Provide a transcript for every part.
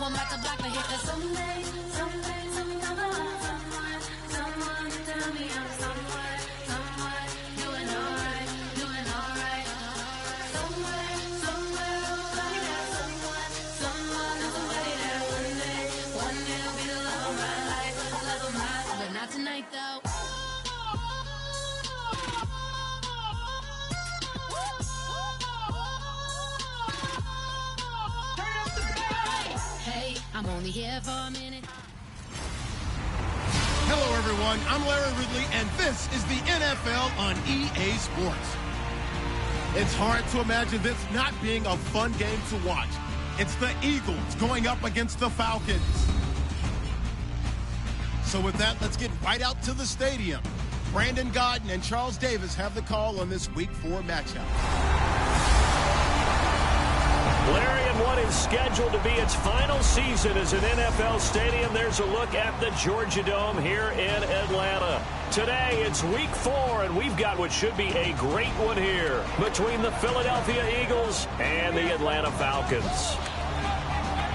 I'm about to block the hit. Cause someday, something come along. Someone to tell me I'm someone doing alright. Somewhere, somebody that somebody that one day will be the love of my life, but not tonight though. Hey, I'm only here for a minute. Hello, everyone. I'm Larry Ridley, and this is the NFL on EA Sports. It's hard to imagine this not being a fun game to watch. It's the Eagles going up against the Falcons. So with that, let's get right out to the stadium. Brandon Gaudin and Charles Davis have the call on this Week 4 matchup. Larry, in what is scheduled to be its final season as an NFL stadium, there's a look at the Georgia Dome here in Atlanta. Today, it's Week 4, and we've got what should be a great one here between the Philadelphia Eagles and the Atlanta Falcons.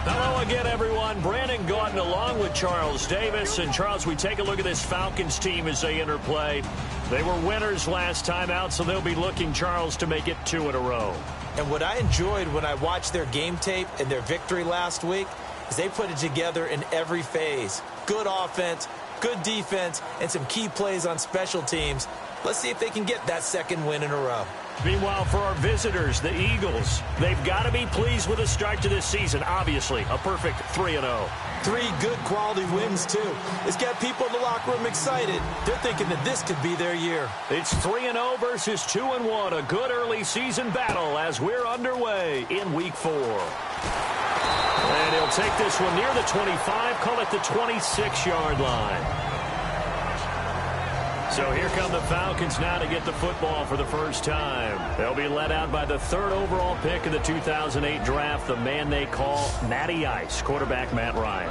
Hello again, everyone. Brandon Gaudin along with Charles Davis. And, Charles, we take a look at this Falcons team as they enter play. They were winners last time out, so they'll be looking, Charles, to make it 2 in a row. And what I enjoyed when I watched their game tape and their victory last week is they put it together in every phase. Good offense, good defense, and some key plays on special teams. Let's see if they can get that second win in a row. Meanwhile, for our visitors, the Eagles, they've got to be pleased with the start to this season. Obviously, a perfect 3-0. 3 good quality wins, too. It's got people in the locker room excited. They're thinking that this could be their year. It's 3-0 versus 2-1. A good early season battle as we're underway in Week 4. And he'll take this one near the 25, call it the 26-yard line. So here come the Falcons now to get the football for the first time. They'll be led out by the 3rd overall pick of the 2008 draft, the man they call Matty Ice, quarterback Matt Ryan.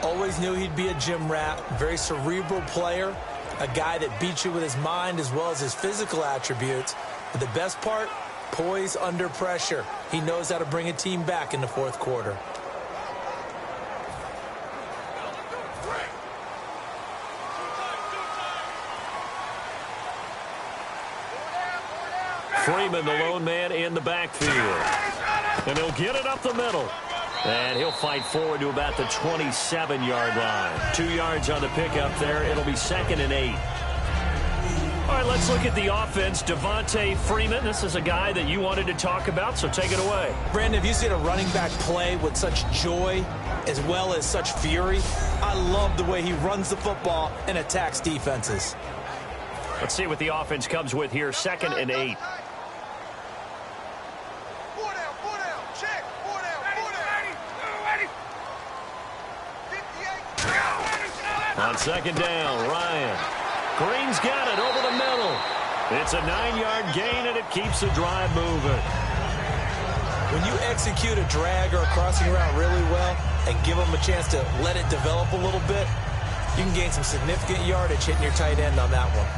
Always knew he'd be a gym rat, very cerebral player, a guy that beats you with his mind as well as his physical attributes. But the best part, poise under pressure. He knows how to bring a team back in the 4th quarter. Freeman, the lone man in the backfield. And he'll get it up the middle. And he'll fight forward to about the 27-yard line. 2 yards on the pickup there. It'll be 2nd and 8. All right, let's look at the offense. Devontae Freeman, this is a guy that you wanted to talk about, so take it away. Brandon, have you seen a running back play with such joy as well as such fury? I love the way he runs the football and attacks defenses. Let's see what the offense comes with here. 2nd and 8. On 2nd down, Ryan. Green's got it over the middle. It's a 9-yard gain, and it keeps the drive moving. When you execute a drag or a crossing route really well and give them a chance to let it develop a little bit, you can gain some significant yardage hitting your tight end on that one.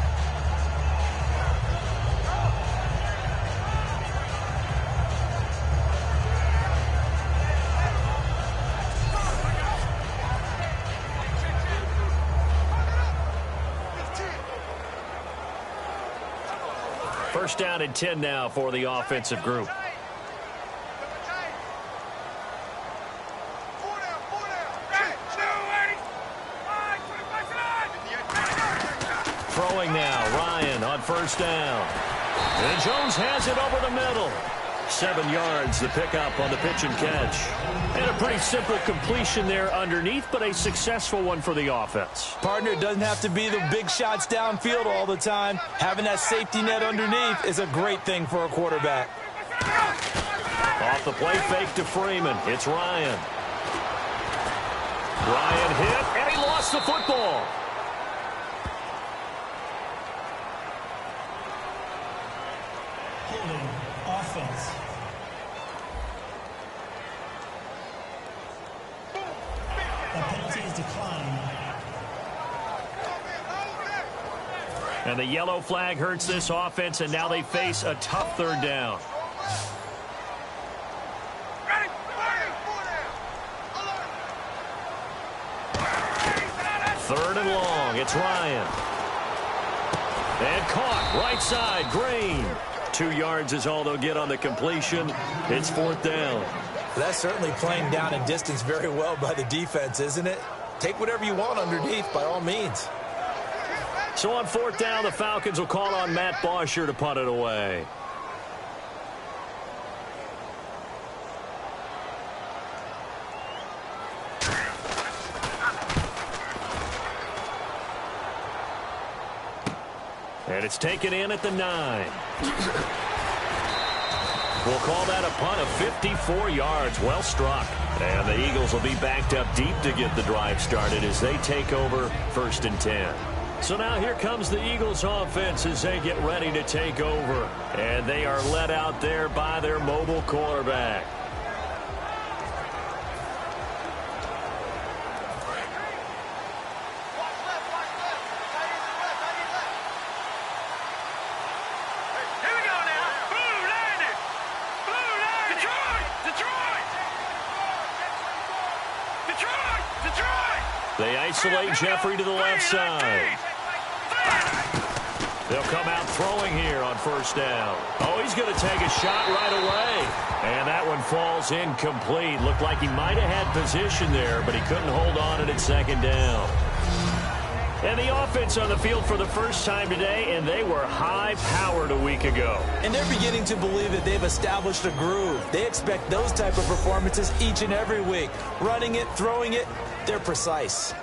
First down and 10 now for the offensive group. Throwing now, Ryan on 1st down. And Jones has it over the middle. 7 yards, the pickup on the pitch and catch. And a pretty simple completion there underneath, but a successful one for the offense. Partner, doesn't have to be the big shots downfield all the time. Having that safety net underneath is a great thing for a quarterback. Off the play fake to Freeman. It's Ryan. Ryan hit, and he lost the football. Holding offense. The penalty is declined. And the yellow flag hurts this offense, and now they face a tough 3rd down. 3rd and long. It's Ryan. And caught right side. Green. 2 yards is all they'll get on the completion. It's 4th down. That's certainly playing down and distance very well by the defense, isn't it? Take whatever you want underneath by all means. So on 4th down, the Falcons will call on Matt Bosher to punt it away. And it's taken in at the 9. We'll call that a punt of 54 yards. Well struck. And the Eagles will be backed up deep to get the drive started as they take over 1st and 10. So now here comes the Eagles offense as they get ready to take over. And they are led out there by their mobile quarterback. They isolate Jeffrey to the left side. They'll come out throwing here on 1st down. Oh, he's going to take a shot right away. And that one falls incomplete. Looked like he might have had position there, but he couldn't hold on at 2nd down. And the offense on the field for the first time today, and they were high-powered a week ago. And they're beginning to believe that they've established a groove. They expect those type of performances each and every week. Running it, throwing it, they're precise.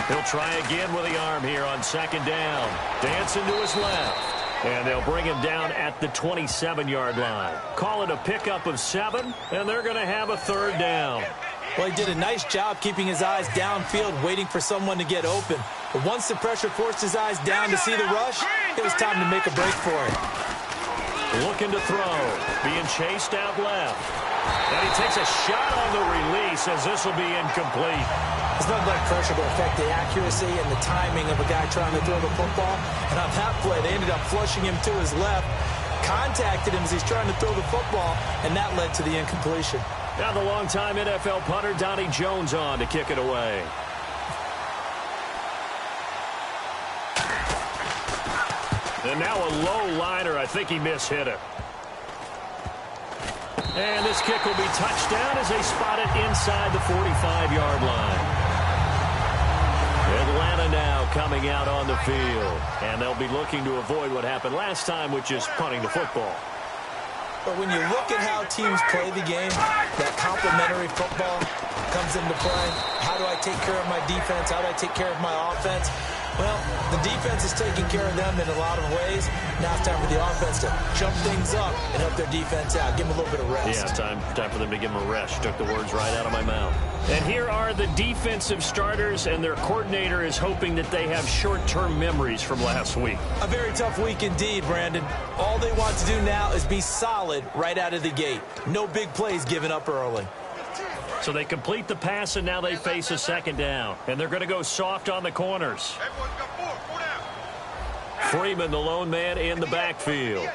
He'll try again with the arm here on 2nd down. Dancing to his left. And they'll bring him down at the 27-yard line. Call it a pickup of 7, and they're going to have a 3rd down. Well, he did a nice job keeping his eyes downfield, waiting for someone to get open. But once the pressure forced his eyes down to see the rush, it was time to make a break for it. Looking to throw. Being chased out left. And he takes a shot on the release as this will be incomplete. There's nothing like pressure to affect the accuracy and the timing of a guy trying to throw the football. And on that play, they ended up flushing him to his left, contacted him as he's trying to throw the football, and that led to the incompletion. Now the longtime NFL punter, Donnie Jones, on to kick it away. And now a low liner. I think he mishit it. And this kick will be touched down as they spot it inside the 45-yard line. Atlanta now coming out on the field. And they'll be looking to avoid what happened last time, which is punting the football. But when you look at how teams play the game, that complementary football comes into play. How do I take care of my defense? How do I take care of my offense? Well, the defense is taking care of them in a lot of ways. Now it's time for the offense to jump things up and help their defense out. Give them a little bit of rest. Yeah, time for them to give them a rest. Took the words right out of my mouth. And here are the defensive starters, and their coordinator is hoping that they have short-term memories from last week. A very tough week indeed, Brandon. All they want to do now is be solid right out of the gate. No big plays given up early. So they complete the pass, and now they face a 2nd down. And they're going to go soft on the corners. Freeman, the lone man in the backfield.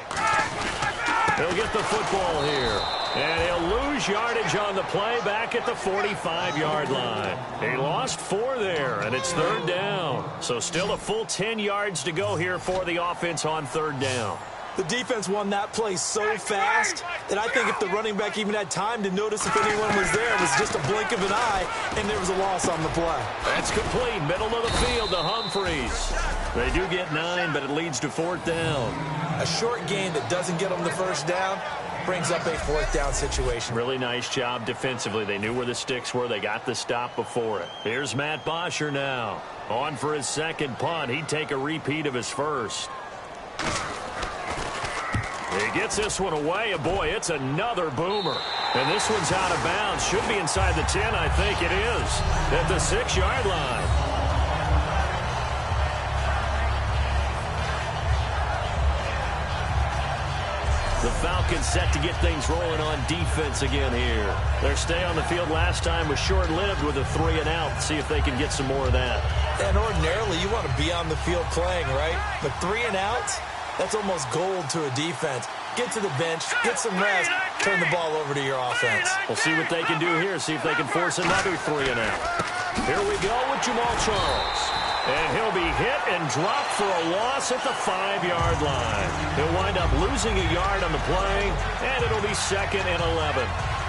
He'll get the football here. And he'll lose yardage on the play back at the 45-yard line. He lost 4 there, and it's 3rd down. So still a full 10 yards to go here for the offense on 3rd down. The defense won that play so fast that I think if the running back even had time to notice if anyone was there, it was just a blink of an eye, and there was a loss on the play. That's complete. Middle of the field to Humphreys. They do get 9, but it leads to 4th down. A short gain that doesn't get them the 1st down brings up a 4th down situation. Really nice job defensively. They knew where the sticks were. They got the stop before it. Here's Matt Bosher now. On for his 2nd punt. He'd take a repeat of his 1st. He gets this one away, and boy, it's another boomer. And this one's out of bounds. Should be inside the 10, I think it is. At the 6-yard line. The Falcons set to get things rolling on defense again here. Their stay on the field last time was short-lived with a 3-and-out. See if they can get some more of that. And ordinarily, you want to be on the field playing, right? But 3-and-outs, that's almost gold to a defense. Get to the bench, get some rest, turn the ball over to your offense. We'll see what they can do here, see if they can force another 3-and-out. Here we go with Jamal Charles. And he'll be hit and dropped for a loss at the 5-yard line. He'll wind up losing a yard on the play, and it'll be 2nd and 11.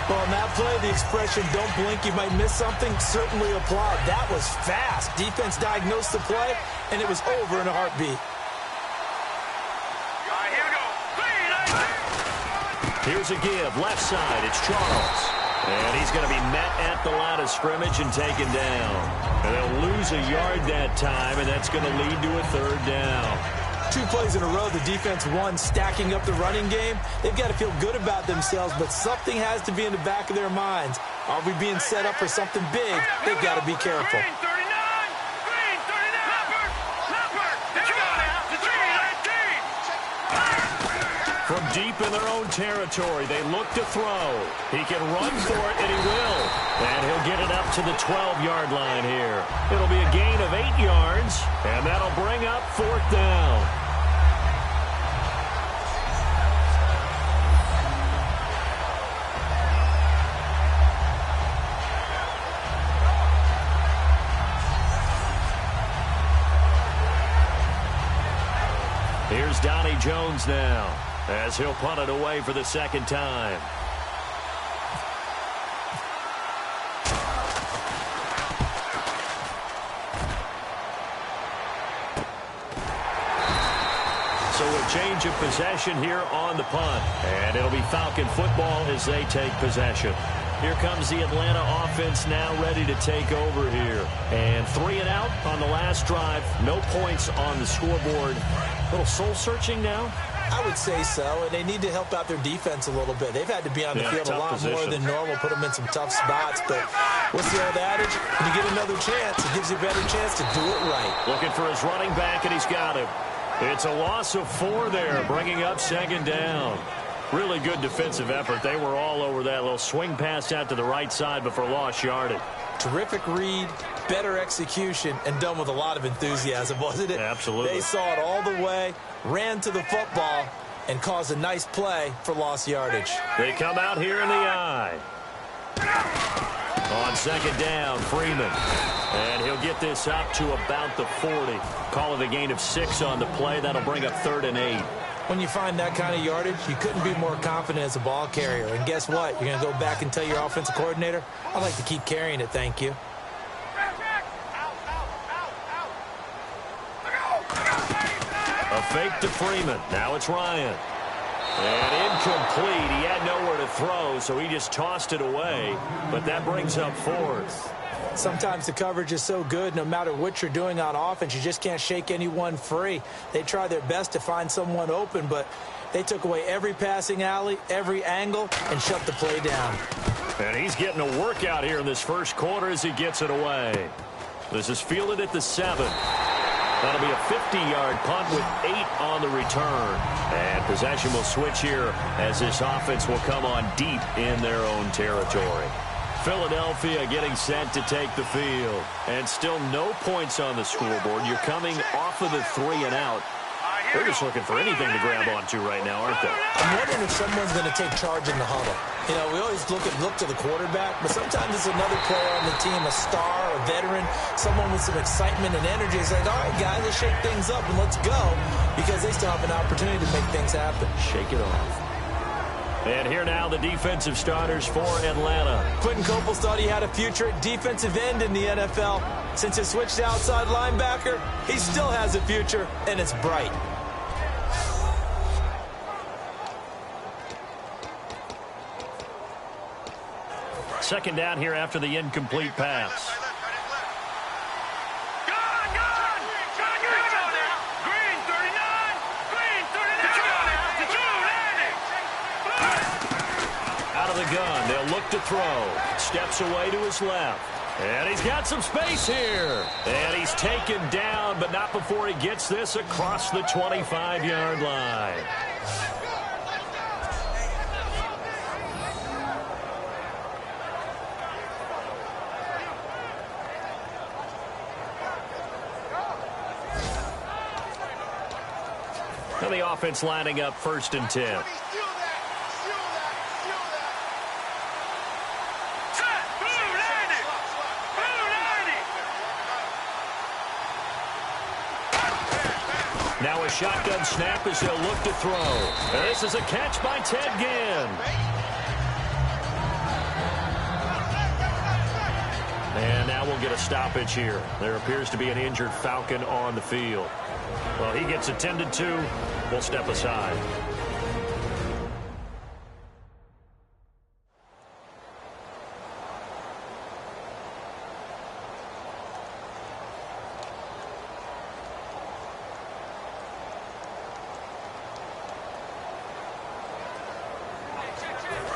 Well, on that play, the expression, don't blink, you might miss something, certainly applied. That was fast. Defense diagnosed the play, and it was over in a heartbeat. Here's a give, left side, it's Charles. And he's going to be met at the line of scrimmage and taken down. And they'll lose a yard that time, and that's going to lead to a 3rd down. 2 plays in a row, the defense won, stacking up the running game. They've got to feel good about themselves, but something has to be in the back of their minds. Are we being set up for something big? They've got to be careful. From deep in their own territory, they look to throw. He can run for it, and he will. And he'll get it up to the 12-yard line here. It'll be a gain of 8 yards, and that'll bring up 4th down. Here's Donnie Jones now, as he'll punt it away for the 2nd time. So a change of possession here on the punt. And it'll be Falcon football as they take possession. Here comes the Atlanta offense now ready to take over here. And 3-and-out on the last drive. No points on the scoreboard. A little soul-searching now? I would say so, and they need to help out their defense a little bit. They've had to be on the field a lot more than normal, put them in some tough spots. But what's the old adage? When you get another chance, it gives you a better chance to do it right. Looking for his running back, and he's got him. It's a loss of 4 there, bringing up 2nd down. Really good defensive effort. They were all over that little swing pass out to the right side before lost yardage. Terrific read, better execution, and done with a lot of enthusiasm, wasn't it? Absolutely. They saw it all the way, ran to the football, and caused a nice play for lost yardage. They come out here in the eye. On 2nd down, Freeman. And he'll get this up to about the 40. Call it a gain of 6 on the play. That'll bring up 3rd and 8. When you find that kind of yardage, you couldn't be more confident as a ball carrier. And guess what? You're going to go back and tell your offensive coordinator, I'd like to keep carrying it, thank you. A fake to Freeman. Now it's Ryan. And incomplete. He had nowhere to throw, so he just tossed it away. But that brings up 4th. Sometimes the coverage is so good, no matter what you're doing on offense, you just can't shake anyone free. They try their best to find someone open, but they took away every passing alley, every angle, and shut the play down. And he's getting a workout here in this first quarter as he gets it away. This is fielded at the 7. That'll be a 50-yard punt with 8 on the return. And possession will switch here as this offense will come on deep in their own territory. Philadelphia getting set to take the field. And still no points on the scoreboard. You're coming off of the 3-and-out. They're just looking for anything to grab onto right now, aren't they? I'm wondering if someone's going to take charge in the huddle. You know, we always look to the quarterback, but sometimes it's another player on the team, a star, a veteran, someone with some excitement and energy. It's like, all right, guys, let's shake things up and let's go, because they still have an opportunity to make things happen. Shake it off. And here now the defensive starters for Atlanta. Quentin Coples thought he had a future at defensive end in the NFL. Since he switched to outside linebacker, he still has a future, and it's bright. Second down here after the incomplete pass. Out of the gun, they'll look to throw. Steps away to his left. And he's got some space here. And he's taken down, but not before he gets this across the 25-yard line. And the offense lining up 1st and 10. Now a shotgun snap as they'll look to throw. And this is a catch by Ted Ginn. And now we'll get a stoppage here. There appears to be an injured Falcon on the field. Well, he gets attended to. We'll step aside.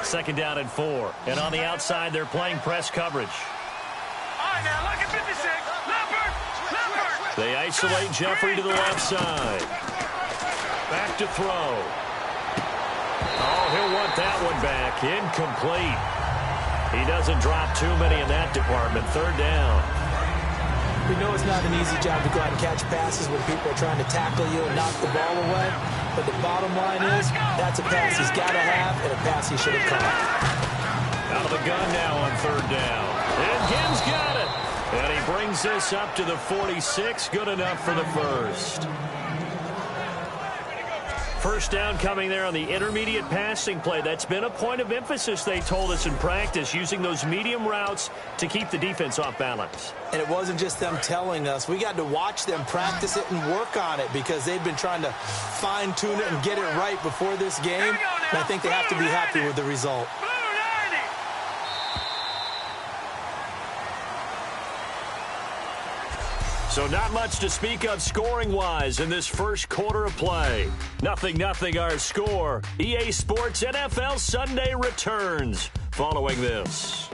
Second down and 4. And on the outside, they're playing press coverage. All right, now look at 56. Leopard. They isolate Jeffrey to the left side. Back to throw. Oh, he'll want that one back. Incomplete. He doesn't drop too many in that department. 3rd down. We know it's not an easy job to go out and catch passes when people are trying to tackle you and knock the ball away. But the bottom line is, that's a pass he's got to have and a pass he should have caught. Out of the gun now on 3rd down. And Ginn's got it. And he brings this up to the 46. Good enough for the first. First down coming there on the intermediate passing play. That's been a point of emphasis, they told us in practice, using those medium routes to keep the defense off balance. And it wasn't just them telling us. We got to watch them practice it and work on it because they've been trying to fine-tune it and get it right before this game. And I think they have to be happy with the result. So not much to speak of scoring-wise in this first quarter of play. 0-0 our score. EA Sports NFL Sunday returns following this.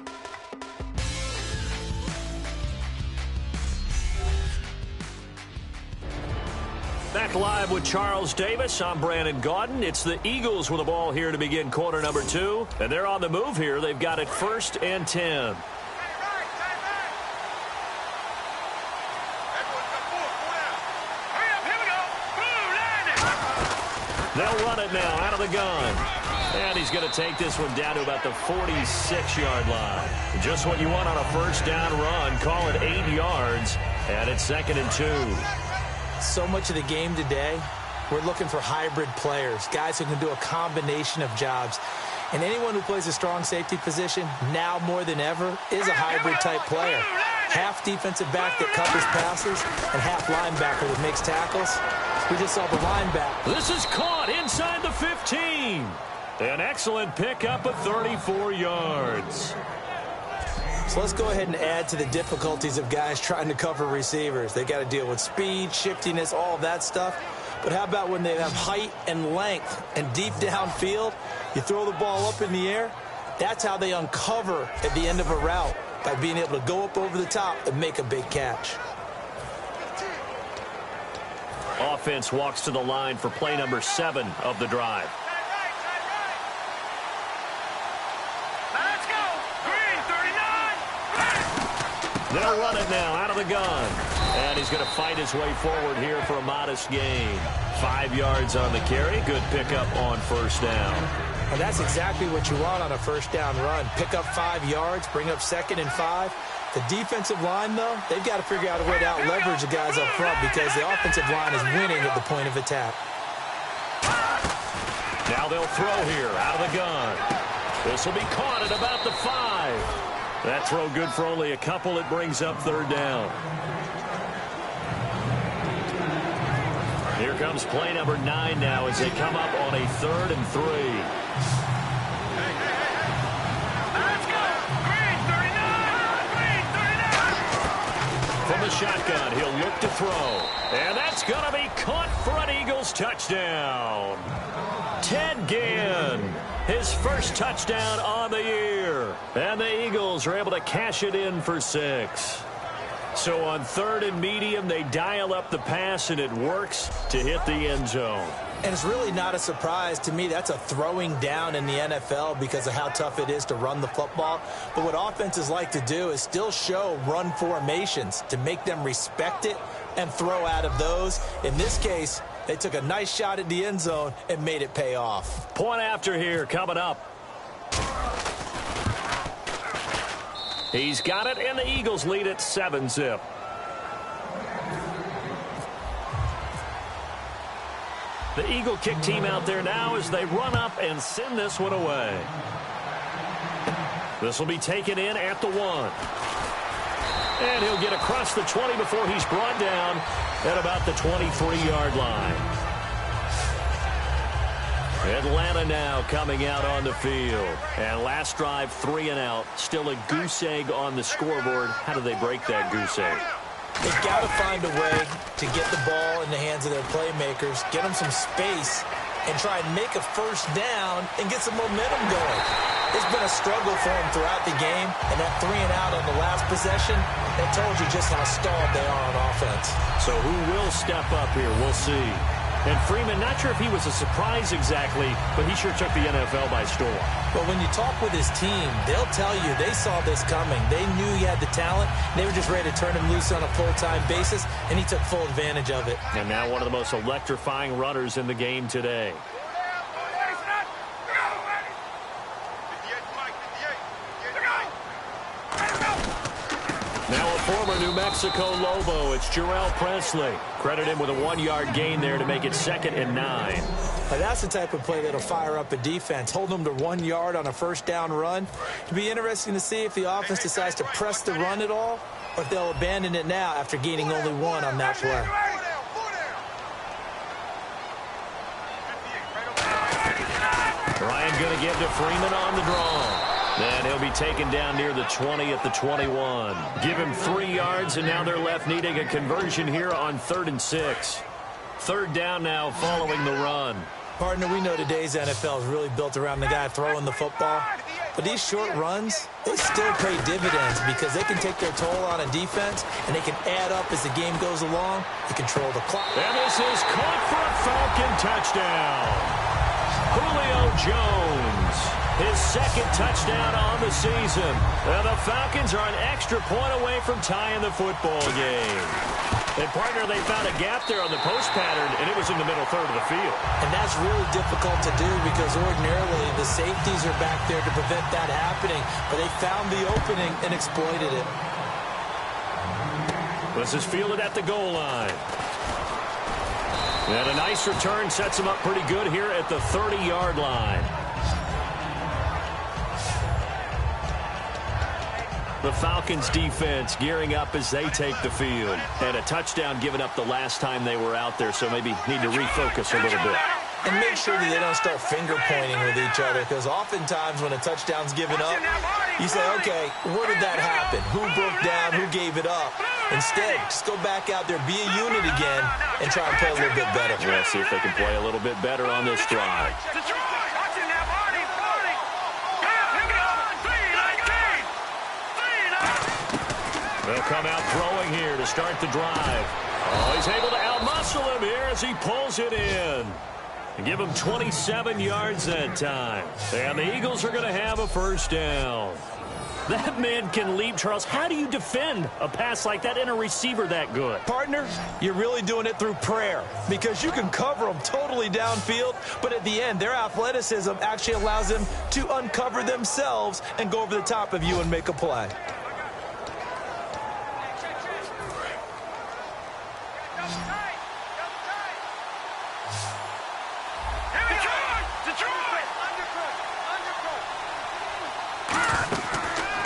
Back live with Charles Davis. I'm Brandon Gaudin. It's the Eagles with the ball here to begin quarter number 2. And they're on the move here. They've got it 1st and 10. They'll run it now out of the gun. And he's going to take this one down to about the 46-yard line. Just what you want on a first down run. Call it 8 yards. And it's 2nd and 2. So much of the game today, we're looking for hybrid players, guys who can do a combination of jobs. And anyone who plays a strong safety position, now more than ever, is a hybrid-type player. Half defensive back that covers passes and half linebacker that makes tackles. We just saw the linebacker. This is caught inside the 15. An excellent pickup of 34 yards. So let's go ahead and add to the difficulties of guys trying to cover receivers. They got to deal with speed, shiftiness, all of that stuff. But how about when they have height and length and deep downfield? You throw the ball up in the air. That's how they uncover at the end of a route, by being able to go up over the top and make a big catch. Offense walks to the line for play number 7 of the drive. Let's go. Green, 39. They'll run it now out of the gun. And he's going to fight his way forward here for a modest gain. 5 yards on the carry. Good pickup on first down. And that's exactly what you want on a first down run. Pick up 5 yards, bring up 2nd and 5. The defensive line, though, they've got to figure out a way to out-leverage the guys up front because the offensive line is winning at the point of attack. Now they'll throw here out of the gun. This will be caught at about the 5. That throw good for only a couple. It brings up 3rd down. Here comes play number 9 now as they come up on a 3rd and 3. Let's go. Green, 39. From the shotgun, he'll look to throw. And that's going to be caught for an Eagles touchdown. Ted Ginn, his first touchdown on the year. And the Eagles are able to cash it in for 6. So on 3rd and medium, they dial up the pass, and it works to hit the end zone. And it's really not a surprise to me. That's a throwing down in the NFL because of how tough it is to run the football. But what offenses like to do is still show run formations to make them respect it and throw out of those. In this case, They took a nice shot at the end zone and made it pay off. Point after here coming up. He's got it, and the Eagles lead at 7-zip. The Eagle kick team out there now as they run up and send this one away. This will be taken in at the 1. And he'll get across the 20 before he's brought down at about the 23-yard line. Atlanta now coming out on the field. And last drive, 3 and out. Still a goose egg on the scoreboard. How do they break that goose egg? They've got to find a way to get the ball in the hands of their playmakers, get them some space, and try and make a first down and get some momentum going. It's been a struggle for them throughout the game, and that 3 and out on the last possession, that told you just how stalled they are on offense. So who will step up here? We'll see. And Freeman, not sure if he was a surprise exactly, but he sure took the NFL by storm. But when you talk with his team, they'll tell you they saw this coming. They knew he had the talent. They were just ready to turn him loose on a full-time basis, and he took full advantage of it. And now one of the most electrifying runners in the game today. Now a former New Mexico Lobo, it's Jarrell Presley. Credit him with a 1-yard gain there to make it 2nd and 9. Now that's the type of play that'll fire up a defense. Hold them to 1 yard on a first down run. It'll be interesting to see if the offense decides to press the run at all, or if they'll abandon it now after gaining only 1 on that play. Ryan going to give to Freeman on the draw. Then he'll be taken down near the 20 at the 21. Give him 3 yards, and now they're left needing a conversion here on 3rd and 6. 3rd down now following the run. Partner, we know today's NFL is really built around the guy throwing the football. But these short runs, they still pay dividends because they can take their toll on a defense, and they can add up as the game goes along. They control the clock. And this is caught for a Falcon touchdown. Julio Jones, his 2nd touchdown on the season. And the Falcons are an extra point away from tying the football game. And, partner, they found a gap there on the post pattern, and it was in the middle 3rd of the field. And that's really difficult to do because ordinarily the safeties are back there to prevent that happening. But they found the opening and exploited it. This is fielded at the goal line. And a nice return sets him up pretty good here at the 30-yard line. The Falcons defense gearing up as they take the field. And a touchdown given up the last time they were out there, so maybe need to refocus a little bit. And make sure that they don't start finger pointing with each other, because oftentimes when a touchdown's given up, you say, okay, where did that happen? Who broke down? Who gave it up? Instead, just go back out there, be a unit again, and try and play a little bit better. We'll see if they can play a little bit better on this drive. They'll come out throwing here to start the drive. Oh, he's able to outmuscle him here as he pulls it in. And give him 27 yards that time. And the Eagles are going to have a first down. That man can leap, Charles. How do you defend a pass like that and a receiver that good? Partner, you're really doing it through prayer, because you can cover them totally downfield, but at the end, their athleticism actually allows them to uncover themselves and go over the top of you and make a play.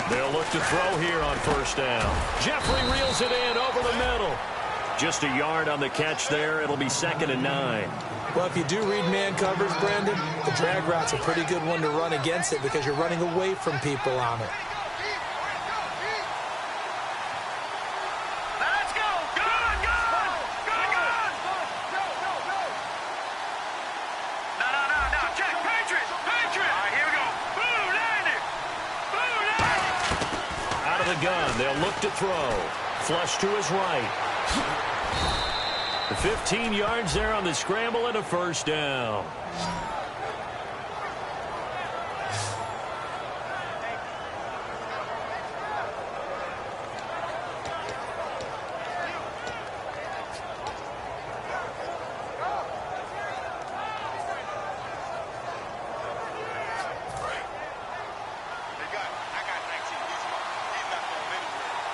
They'll look to throw here on first down. Jeffrey reels it in over the middle. Just a yard on the catch there. It'll be 2nd and 9. Well, if you do read man covers, Brandon, the drag route's a pretty good one to run against it because you're running away from people on it. Let's go! Good! No. Check. Patriot! All right, here we go. Boom, landed! Out of the gun, they'll look to throw. Flush to his right. The 15 yards there on the scramble and a first down.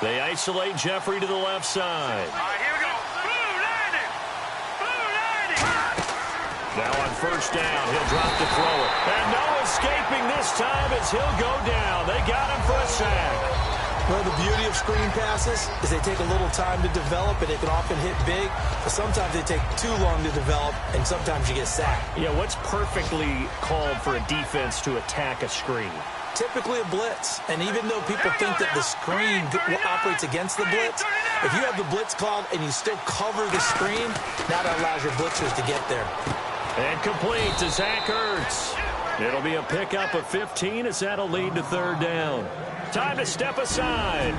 They isolate Jeffrey to the left side. All right, here we go. Blue landing. Blue landing. Now on first down, he'll drop to throw it. And no escaping this time as he'll go down. They got him for a sack. Well, the beauty of screen passes is they take a little time to develop, and they can often hit big, but sometimes they take too long to develop, and sometimes you get sacked. Yeah, what's perfectly called for a defense to attack a screen? Typically a blitz, and even though people think that the screen operates against the blitz, if you have the blitz called and you still cover the screen, now that allows your blitzers to get there. And complete to Zach Ertz. It'll be a pickup of 15 as that'll lead to third down. Time to step aside.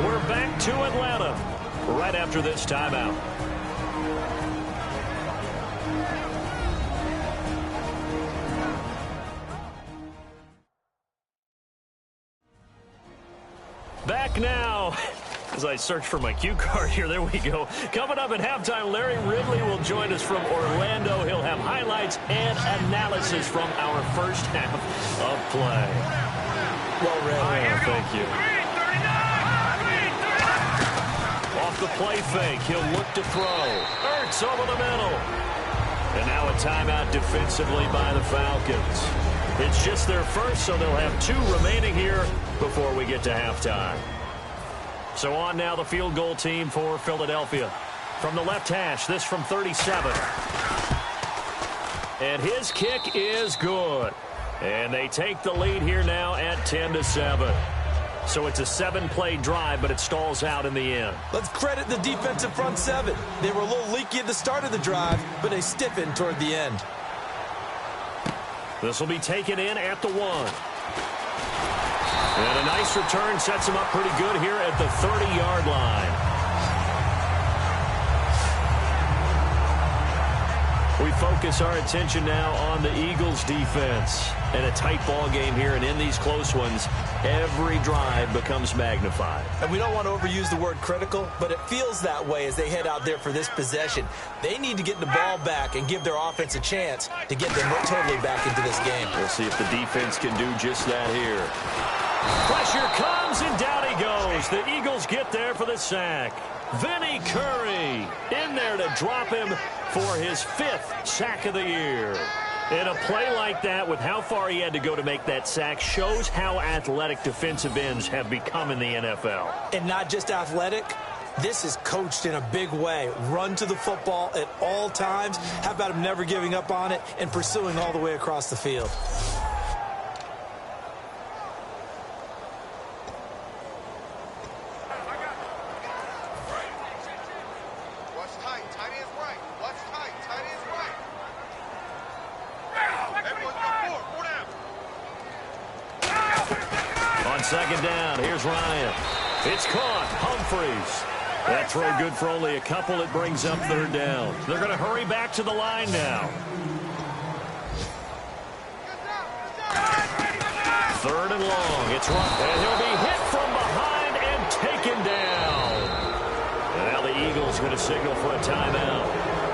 We're back to Atlanta right after this timeout. Back now. As I search for my cue card here, there we go. Coming up at halftime, Larry Ridley will join us from Orlando. He'll have highlights and analysis from our first half of play. Well read. Thank you. Green 39. Off the play fake, he'll look to throw. Ertz over the middle. And now a timeout defensively by the Falcons. It's just their first, so they'll have 2 remaining here before we get to halftime. So on now the field goal team for Philadelphia. From the left hash, this from 37. And his kick is good. And they take the lead here now at 10-7. So it's a 7-play drive, but it stalls out in the end. Let's credit the defensive front 7. They were a little leaky at the start of the drive, but they stiffened toward the end. This will be taken in at the 1. And a nice return sets him up pretty good here at the 30-yard line. We focus our attention now on the Eagles' defense. And a tight ball game here, and in these close ones, every drive becomes magnified. And we don't want to overuse the word critical, but it feels that way as they head out there for this possession. They need to get the ball back and give their offense a chance to get them totally back into this game. We'll see if the defense can do just that here. Pressure comes, and down he goes. The Eagles get there for the sack. Vinny Curry in there to drop him for his 5th sack of the year. And a play like that, with how far he had to go to make that sack, shows how athletic defensive ends have become in the NFL. And not just athletic, this is coached in a big way. Run to the football at all times. How about him never giving up on it and pursuing all the way across the field? Second down, here's Ryan. It's caught, Humphreys. That throw good for only a couple. It brings up third down. They're going to hurry back to the line now. Third and long, it's Ryan. And he'll be hit from behind and taken down. And now the Eagles going to signal for a timeout.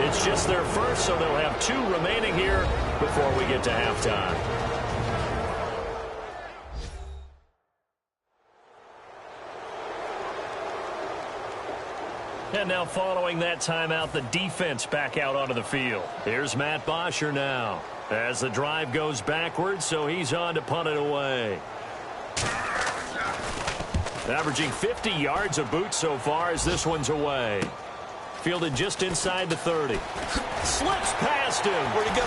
It's just their first, so they'll have 2 remaining here before we get to halftime. And now following that timeout, the defense back out onto the field. Here's Matt Bosher now as the drive goes backwards, so he's on to punt it away. Averaging 50 yards a boot so far as this one's away. Fielded just inside the 30. Slips past him. Where'd he go?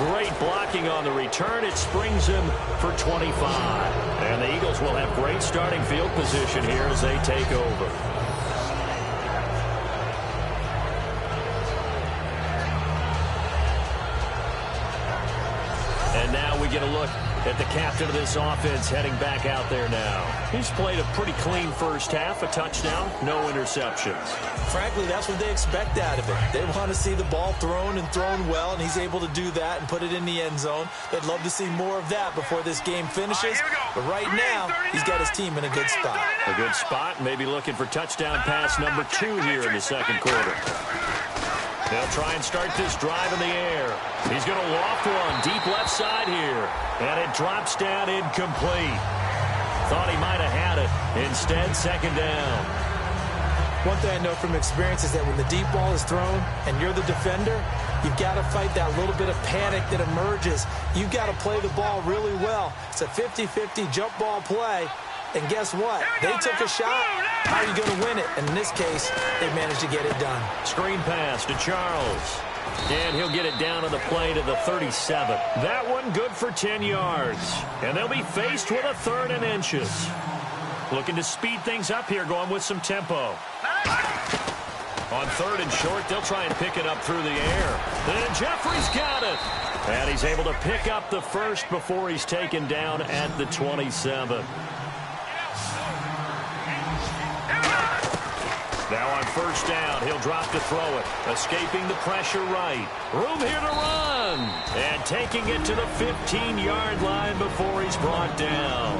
Great blocking on the return. It springs him for 25. And the Eagles will have great starting field position here as they take over. And now we get a look at the captain of this offense heading back out there now. He's played a pretty clean first half, a touchdown, no interceptions. Frankly, that's what they expect out of it. They want to see the ball thrown and thrown well, and he's able to do that and put it in the end zone. They'd love to see more of that before this game finishes. But right now, he's got his team in a good spot. A good spot, maybe looking for touchdown pass number 2 here in the second quarter. They'll try and start this drive in the air. He's going to loft one deep left side here. And it drops down incomplete. Thought he might have had it. Instead, second down. One thing I know from experience is that when the deep ball is thrown and you're the defender, you've got to fight that little bit of panic that emerges. You've got to play the ball really well. It's a 50-50 jump ball play. And guess what? They took a shot. How are you going to win it? And in this case, they managed to get it done. Screen pass to Charles. And he'll get it down on the play to the 37. That one good for 10 yards. And they'll be faced with a 3rd and inches. Looking to speed things up here, going with some tempo. On 3rd and short, they'll try and pick it up through the air. And Jeffrey's got it. And he's able to pick up the first before he's taken down at the 27. Now on 1st down, he'll drop to throw it. Escaping the pressure right. Room here to run. And taking it to the 15-yard line before he's brought down.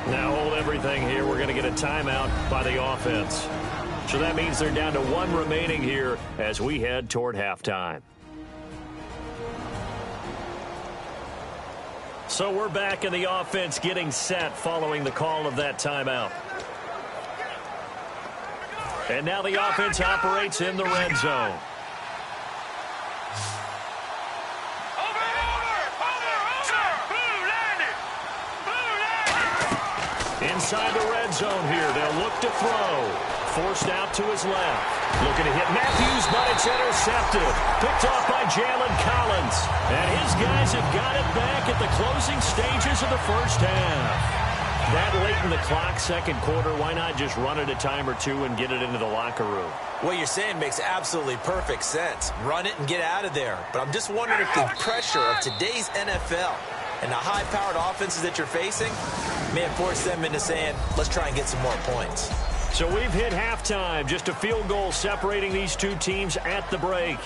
Now hold everything here. We're going to get a timeout by the offense. So that means they're down to 1 remaining here as we head toward halftime. So we're back in the offense getting set following the call of that timeout. And now the offense operates in the red zone. Inside the red zone here, they'll look to throw. Forced out to his left. Looking to hit Matthews, but it's intercepted. Picked off by Jalen Collins. And his guys have got it back at the closing stages of the first half. That late in the clock, second quarter, why not just run it a time or two and get it into the locker room? What you're saying makes absolutely perfect sense. Run it and get out of there. But I'm just wondering if the pressure of today's NFL and the high-powered offenses that you're facing may have forced them into saying, let's try and get some more points. So we've hit halftime. Just a field goal separating these two teams at the break.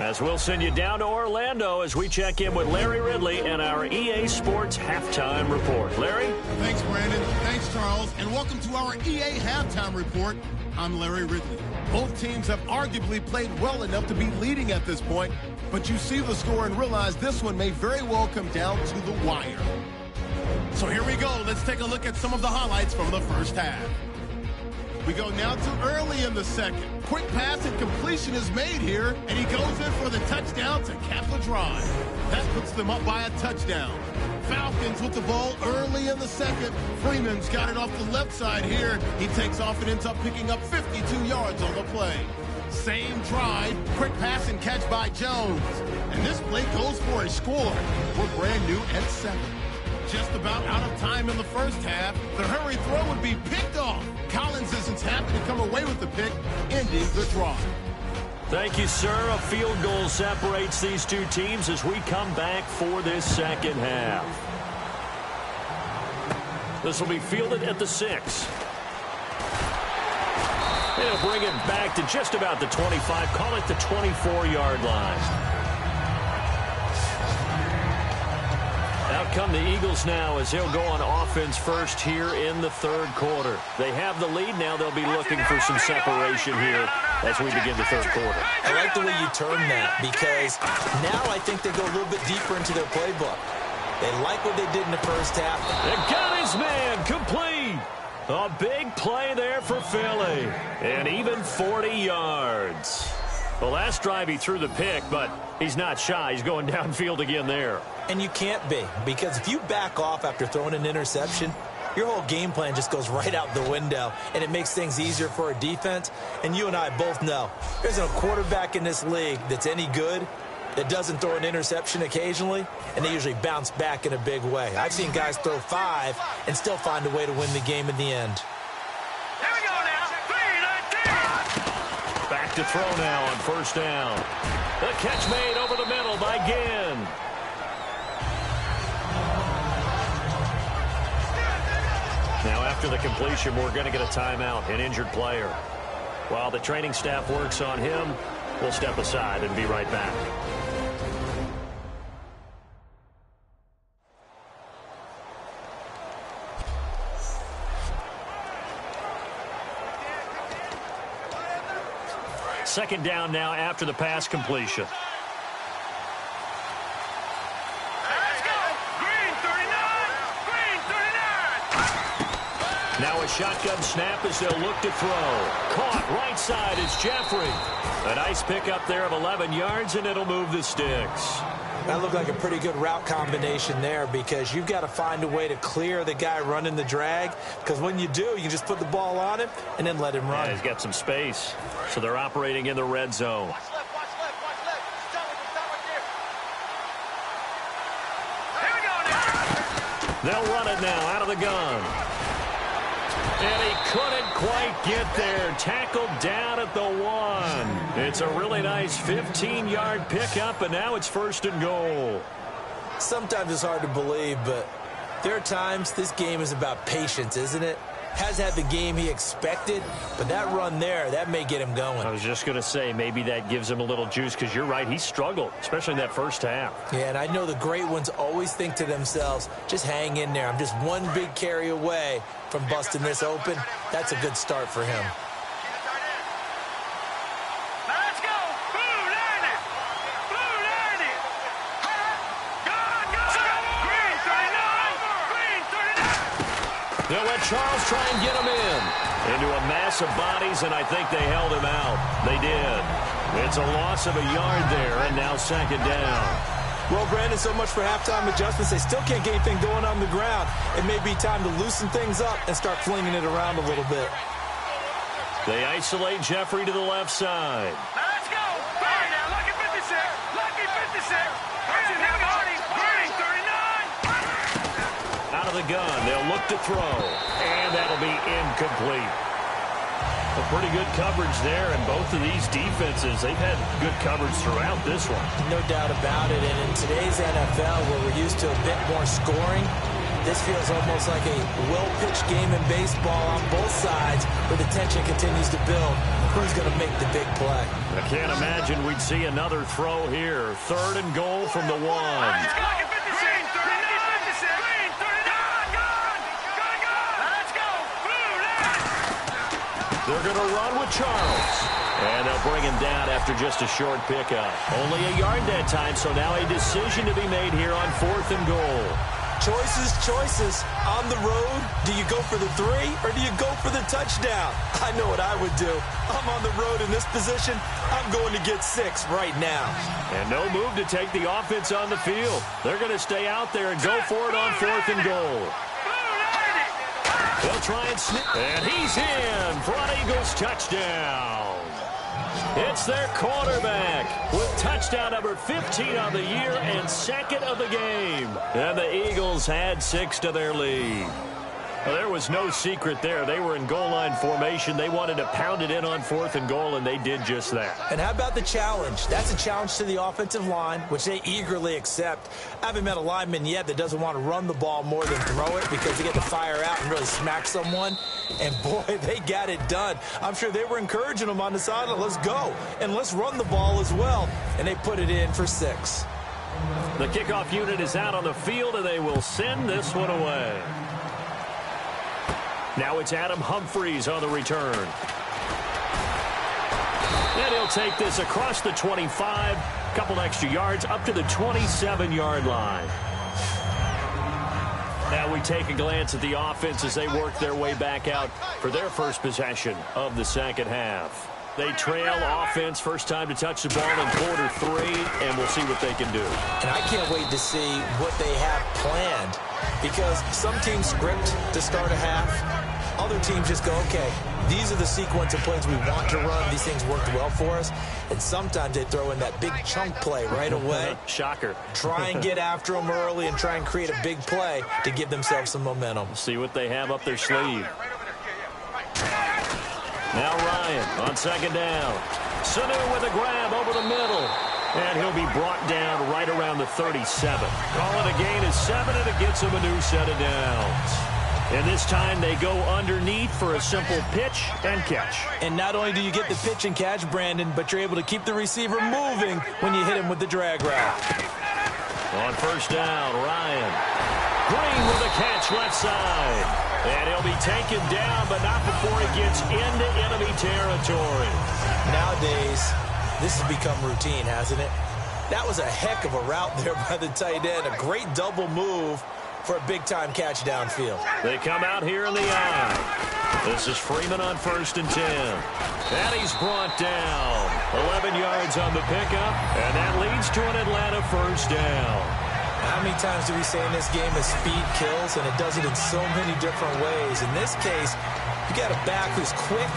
As we'll send you down to Orlando as we check in with Larry Ridley and our EA Sports Halftime Report. Larry? Thanks, Brandon. Thanks, Charles. And welcome to our EA Halftime Report. I'm Larry Ridley. Both teams have arguably played well enough to be leading at this point, but you see the score and realize this one may very well come down to the wire. So here we go. Let's take a look at some of the highlights from the first half. We go now to early in the second. Quick pass and completion is made here, and he goes in for the touchdown to cap the drive. That puts them up by a touchdown. Falcons with the ball early in the second. Freeman's got it off the left side here. He takes off and ends up picking up 52 yards on the play. Same drive, quick pass and catch by Jones. And this play goes for a score. We're brand new at 7. Just about out of time in the first half. The hurry throw would be picked off. Collins isn't happy to come away with the pick, ending the drive. Thank you, sir. A field goal separates these two teams as we come back for this second half. This will be fielded at the 6. They'll bring it back to just about the 25. Call it the 24-yard line. Out come the Eagles now as they'll go on offense first here in the third quarter. They have the lead now. They'll be looking for some separation here as we begin the third quarter. I like the way you term that because now I think they go a little bit deeper into their playbook. They like what they did in the first half. They got his man complete. A big play there for Philly. And even 40 yards. Well, last drive he threw the pick, but he's not shy. He's going downfield again there. And you can't be, because if you back off after throwing an interception, your whole game plan just goes right out the window, and it makes things easier for a defense. And you and I both know there's no quarterback in this league that's any good that doesn't throw an interception occasionally, and they usually bounce back in a big way. I've seen guys throw 5 and still find a way to win the game in the end. Here we go now. 3-19. Back to throw now on first down. The catch made over the middle by Ginn. Now after the completion, we're going to get a timeout, an injured player. While the training staff works on him, we'll step aside and be right back. Second down now after the pass completion. Let's go. Green 39. Green 39. Now a shotgun snap as they'll look to throw. Caught right side is Jeffrey. A nice pickup there of 11 yards, and it'll move the sticks. That looked like a pretty good route combination there because you've got to find a way to clear the guy running the drag, because when you do, you just put the ball on him and then let him run. Yeah, he's got some space, so they're operating in the red zone. Watch left. Stop right there. Here we go now. They'll run it now out of the gun. And he couldn't quite get there. Tackled down at the 1. It's a really nice 15-yard pickup, and now it's 1st and goal. Sometimes it's hard to believe, but there are times this game is about patience, isn't it? Has had the game he expected, but that run there, that may get him going. I was just going to say, maybe that gives him a little juice, because you're right, he struggled, especially in that first half. Yeah, and I know the great ones always think to themselves, just hang in there. I'm just one big carry away from busting this open. That's a good start for him. Now let's go. Blue line it. Blue line it. Go. Green 39. They'll let Charles try and get him in. Into a mass of bodies, and I think they held him out. They did. It's a loss of a yard there, and now 2nd down. Well, Brandon, so much for halftime adjustments. They still can't get anything going on the ground. It may be time to loosen things up and start flinging it around a little bit. They isolate Jeffrey to the left side. Now let's go. Fire now. Lucky 56. Lucky 56. Green 39. Out of the gun, they'll look to throw, and that'll be incomplete. A pretty good coverage there, and both of these defenses, they've had good coverage throughout this one. No doubt about it, and in today's NFL, where we're used to a bit more scoring, this feels almost like a well-pitched game in baseball on both sides, where the tension continues to build. Who's going to make the big play? I can't imagine we'd see another throw here. 3rd and goal from the 1. Let's go. Lucky 56. Green 39. 56. Green 39. Gone. Let's go. Blue line. They're going to run with Charles. And they'll bring him down after just a short pickup. Only a yard that time, so now a decision to be made here on 4th and goal. Choices. On the road, do you go for the 3 or do you go for the touchdown? I know what I would do. I'm on the road in this position. I'm going to get 6 right now. And no move to take the offense on the field. They're going to stay out there and go for it on 4th and goal. They'll try and snip. And he's in for an Eagles touchdown. It's their quarterback with touchdown number 15 on the year and 2nd of the game. And the Eagles had 6 to their lead. Well, there was no secret there. They were in goal line formation. They wanted to pound it in on 4th and goal, and they did just that. And how about the challenge? That's a challenge to the offensive line, which they eagerly accept. I haven't met a lineman yet that doesn't want to run the ball more than throw it because they get to fire out and really smack someone. And, boy, they got it done. I'm sure they were encouraging them on the sideline. Let's go, and let's run the ball as well. And they put it in for 6. The kickoff unit is out on the field, and they will send this one away. Now it's Adam Humphries on the return. And he'll take this across the 25, a couple extra yards, up to the 27-yard line. Now we take a glance at the offense as they work their way back out for their first possession of the 2nd half. They trail offense, first time to touch the ball in quarter 3, and we'll see what they can do. And I can't wait to see what they have planned, because some teams script to start a half. Other teams just go, okay, these are the sequence of plays we want to run. These things worked well for us. And sometimes they throw in that big chunk play right away. Shocker. Try and get after them early and try and create a big play to give themselves some momentum. See what they have up their sleeve. Now Ryan on 2nd down. Sanu with a grab over the middle. And he'll be brought down right around the 37. Call it a gain of 7, and it gets him a new set of downs. And this time they go underneath for a simple pitch and catch. And not only do you get the pitch and catch, Brandon, but you're able to keep the receiver moving when you hit him with the drag route. On 1st down, Ryan. Green with a catch left side. And he'll be taken down, but not before he gets into enemy territory. Nowadays, this has become routine, hasn't it? That was a heck of a route there by the tight end. A great double move. for a big-time catch downfield. They come out here in the eye. This is Freeman on 1st and 10. And he's brought down. 11 yards on the pickup, and that leads to an Atlanta first down. How many times do we say in this game that speed kills, and it does it in so many different ways? In this case, you got a back who's quick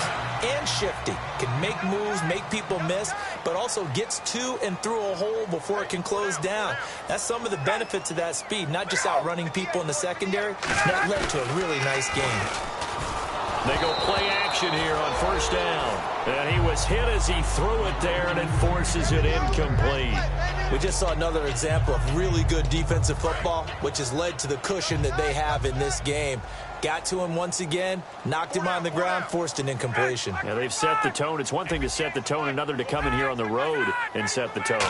and shifty, can make moves, make people miss, but also gets to and through a hole before it can close down. That's some of the benefits of that speed, not just outrunning people in the secondary. That led to a really nice game. They go play action here on 1st down. And he was hit as he threw it there, and it forces it incomplete. We just saw another example of really good defensive football, which has led to the cushion that they have in this game. Got to him once again, knocked him on the ground, forced an incompletion. Yeah, they've set the tone. It's one thing to set the tone, another to come in here on the road and set the tone.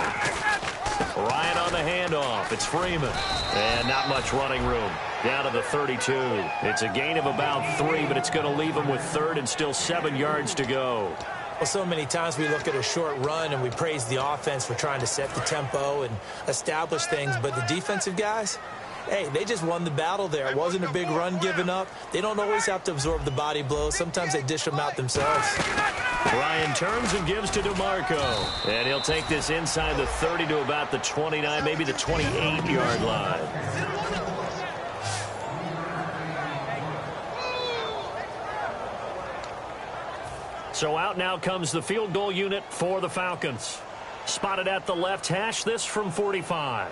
Ryan on the handoff. It's Freeman. And not much running room. Down to the 32. It's a gain of about 3, but it's going to leave him with 3rd and still 7 yards to go. Well, so many times we look at a short run and we praise the offense for trying to set the tempo and establish things, but the defensive guys, hey, they just won the battle there. It wasn't a big run given up. They don't always have to absorb the body blows. Sometimes they dish them out themselves. Ryan turns and gives to DeMarco. And he'll take this inside the 30 to about the 29, maybe the 28-yard line. So out now comes the field goal unit for the Falcons. Spotted at the left hash, this from 45.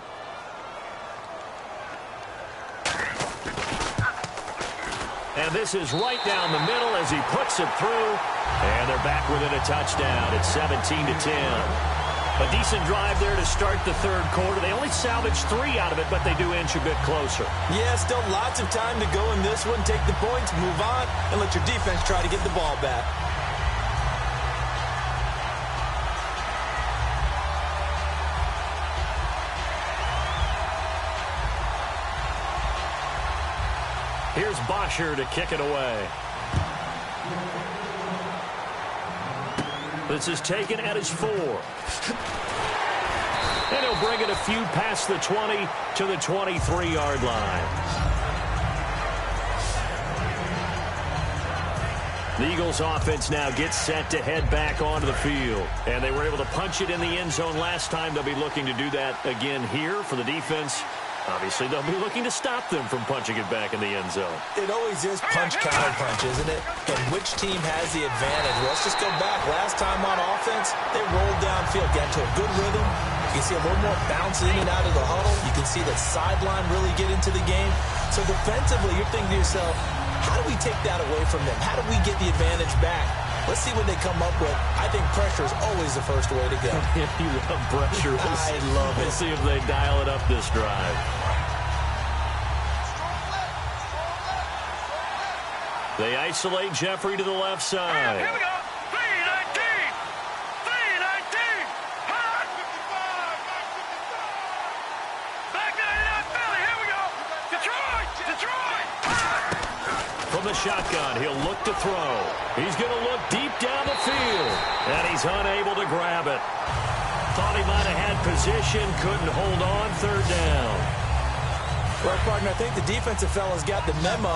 And this is right down the middle as he puts it through. And they're back within a touchdown. It's 17-10. A decent drive there to start the 3rd quarter. They only salvaged 3 out of it, but they do inch a bit closer. Yeah, still lots of time to go in this one. Take the points, move on, and let your defense try to get the ball back. Here's Bosher to kick it away. This is taken at his 4. And he'll bring it a few past the 20 to the 23-yard line. The Eagles offense now gets set to head back onto the field. And they were able to punch it in the end zone last time. They'll be looking to do that again here for the defense. Obviously, they'll be looking to stop them from punching it back in the end zone. It always is punch-counter-punch, isn't it? And which team has the advantage? Well, let's just go back. Last time on offense, they rolled downfield, got into a good rhythm. You can see a little more bounce in and out of the huddle. You can see that sideline really get into the game. So defensively, you're thinking to yourself, how do we take that away from them? How do we get the advantage back? Let's see what they come up with. I think pressure is always the first way to go. You love pressure. I love it. We'll see if they dial it up this drive. They isolate Jeffrey to the left side. Here we go. 3-19. 3-19. Hot. Back to Philly. Here we go. Detroit. Detroit. From the shotgun, he'll look to throw. He's going to look deep down the field. And he's unable to grab it. Thought he might have had position. Couldn't hold on. 3rd down. Well, partner, I think the defensive fellas got the memo,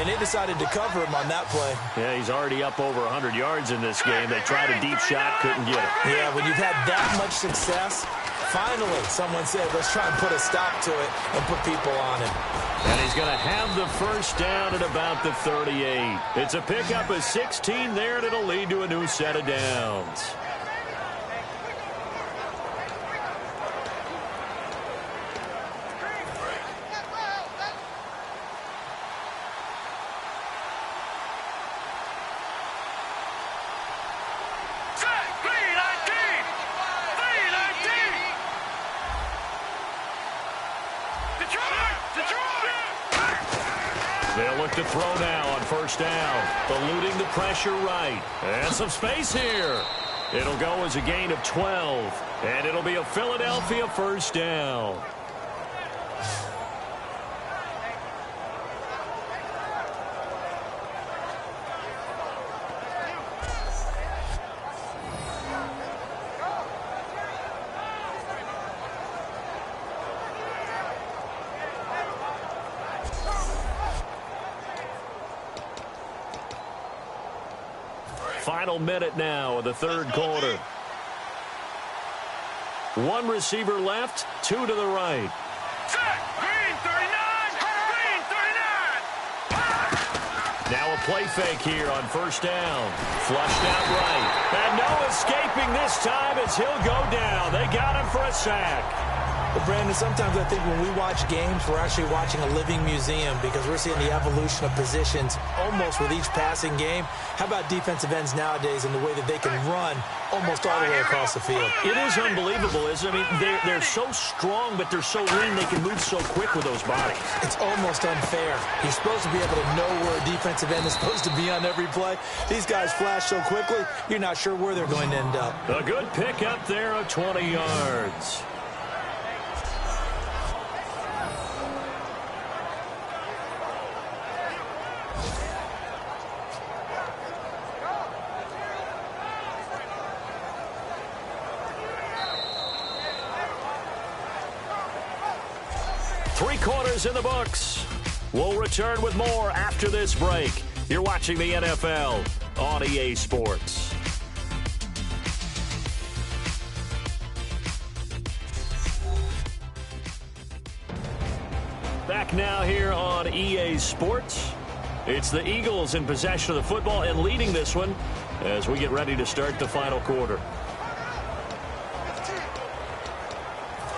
and they decided to cover him on that play. Yeah, he's already up over 100 yards in this game. They tried a deep shot, couldn't get it. Yeah, when you've had that much success, finally someone said, let's try and put a stop to it and put people on him. And he's going to have the first down at about the 38. It's a pickup of 16 there, and it'll lead to a new set of downs. They'll look to throw now on 1st down. Eluding the pressure right. And some space here. It'll go as a gain of 12. And it'll be a Philadelphia first down. Final minute now of the third quarter. One receiver left, two to the right. Set. Green 39. Green 39. Now a play fake here on first down. Flushed out right. And no escaping this time as he'll go down. They got him for a sack. Well, Brandon, sometimes I think when we watch games, we're actually watching a living museum because we're seeing the evolution of positions almost with each passing game. How about defensive ends nowadays and the way that they can run almost all the way across the field? It is unbelievable, isn't it? I mean, they're so strong, but they're so lean. They can move so quick with those bodies. It's almost unfair. You're supposed to be able to know where a defensive end is supposed to be on every play. These guys flash so quickly, you're not sure where they're going to end up. A good pick up there of 20 yards. Three quarters in the books. We'll return with more after this break. You're watching the NFL on EA Sports. Back now here on EA Sports. It's the Eagles in possession of the football and leading this one as we get ready to start the final quarter.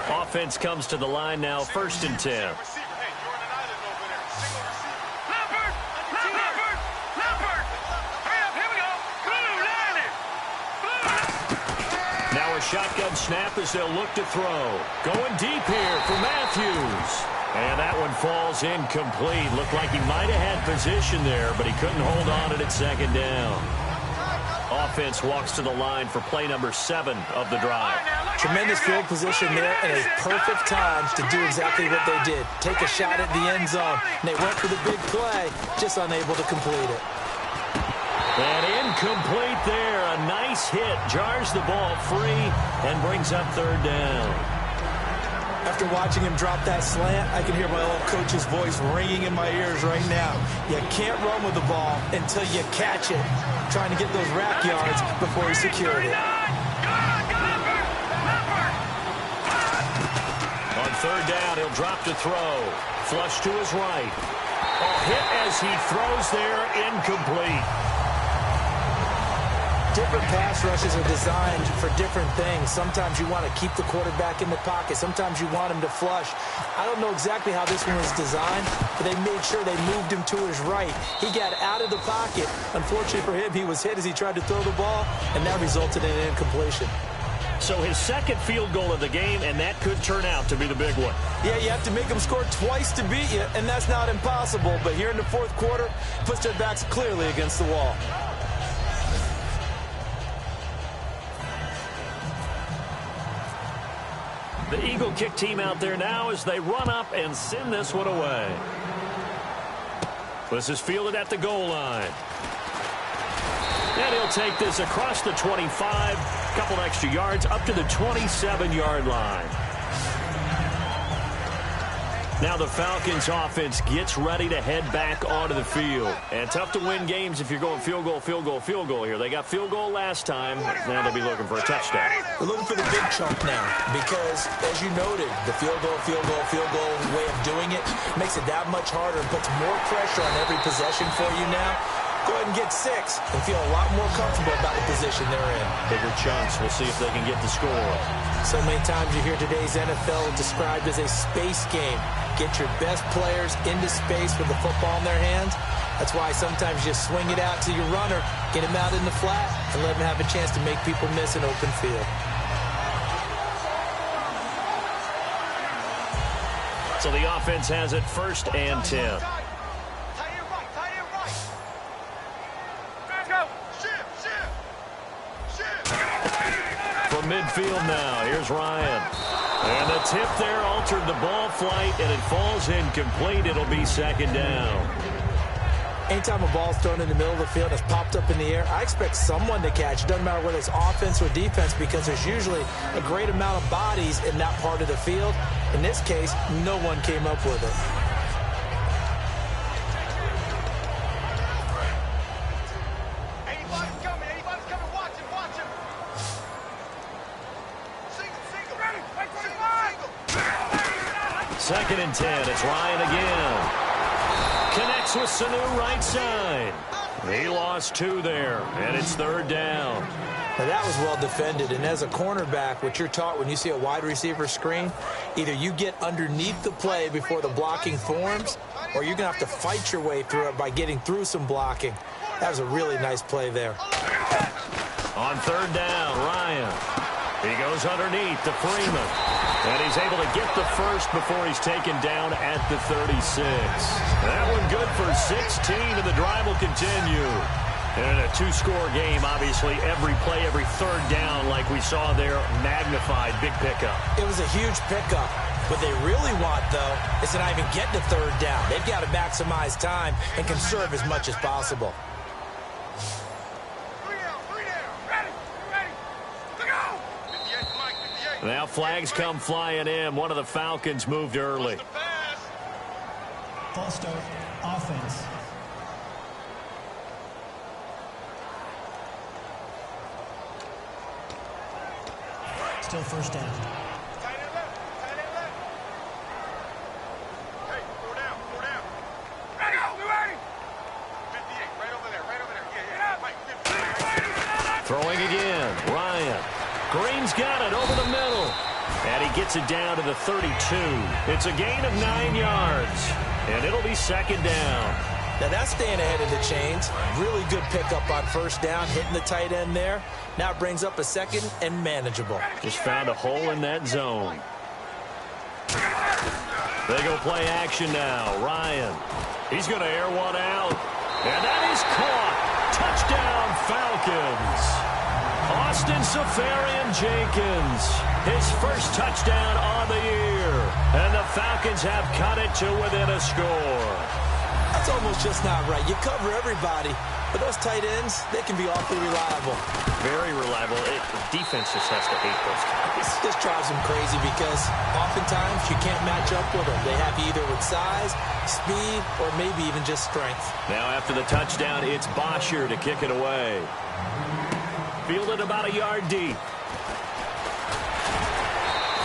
Offense comes to the line now, 1st and 10. Now a shotgun snap as they'll look to throw. Going deep here for Matthews. And that one falls incomplete. Looked like he might have had position there, but he couldn't hold on to it at 2nd down. Offense walks to the line for play number 7 of the drive. Tremendous field position there and a perfect time to do exactly what they did. Take a shot at the end zone. And they went for the big play, just unable to complete it. And incomplete there. A nice hit. Jars the ball free and brings up 3rd down. After watching him drop that slant, I can hear my old coach's voice ringing in my ears right now. You can't run with the ball until you catch it. Trying to get those rack yards before he secured it. On 3rd down, he'll drop to throw. Flush to his right. Hit as he throws there, incomplete. Different pass rushes are designed for different things. Sometimes you want to keep the quarterback in the pocket. Sometimes you want him to flush. I don't know exactly how this one was designed, but they made sure they moved him to his right. He got out of the pocket. Unfortunately for him, he was hit as he tried to throw the ball, and that resulted in an incompletion. So his 2nd field goal of the game, and that could turn out to be the big one. Yeah, you have to make them score twice to beat you, and that's not impossible. But here in the 4th quarter, puts their backs clearly against the wall. The Eagle kick team out there now as they run up and send this one away. This is fielded at the goal line. And he'll take this across the 25, couple extra yards, up to the 27-yard line. Now the Falcons offense gets ready to head back onto the field. And tough to win games if you're going field goal, field goal, field goal here. They got field goal last time. Now they'll be looking for a touchdown. We're looking for the big chunk now because, as you noted, the field goal way of doing it makes it that much harder and puts more pressure on every possession for you now. Go ahead and get 6 and feel a lot more comfortable about the position they're in. Bigger chunks. We'll see if they can get the score. So many times you hear today's NFL described as a space game. Get your best players into space with the football in their hands. That's why sometimes you swing it out to your runner, get him out in the flat, and let him have a chance to make people miss an open field. So the offense has it 1st and 10. From midfield now, here's Ryan. And the tip there altered the ball flight, and it falls incomplete. It'll be 2nd down. Anytime a ball's thrown in the middle of the field and it's popped up in the air, I expect someone to catch. It doesn't matter whether it's offense or defense because there's usually a great amount of bodies in that part of the field. In this case, no one came up with it. 2nd and 10. It's Ryan again. Connects with Sanu right side. He lost 2 there, and it's 3rd down. Now that was well defended, and as a cornerback, what you're taught when you see a wide receiver screen, either you get underneath the play before the blocking forms, or you're going to have to fight your way through it by getting through some blocking. That was a really nice play there. On 3rd down, Ryan. He goes underneath to Freeman. And he's able to get the first before he's taken down at the 36. That one good for 16, and the drive will continue. And a 2-score game, obviously, every play, every 3rd down, like we saw there, magnified, big pickup. It was a huge pickup. What they really want, though, is to not even get to 3rd down. They've got to maximize time and conserve as much as possible. Now flags come flying in. One of the Falcons moved early. False start, offense. Still 1st down. Hey, 4 down, 4 down. Ready. 58, right over there. Yeah. Mike, 58. Throwing again, Ryan. Green's got it over the middle. And he gets it down to the 32. It's a gain of 9 yards. And it'll be 2nd down. Now that's staying ahead of the chains. Really good pickup on 1st down, hitting the tight end there. Now it brings up a 2nd and manageable. Just found a hole in that zone. They go play action now. Ryan. He's going to air one out. And that is caught. Touchdown, Falcons. Austin Safarian-Jenkins, his first touchdown on the year. And the Falcons have cut it to within a score. That's almost just not right. You cover everybody, but those tight ends, they can be awfully reliable. Very reliable. The defense just has to hate those guys. This drives them crazy because oftentimes you can't match up with them. They have you either with size, speed, or maybe even just strength. Now after the touchdown, it's Bosher to kick it away. Fielded about a yard deep.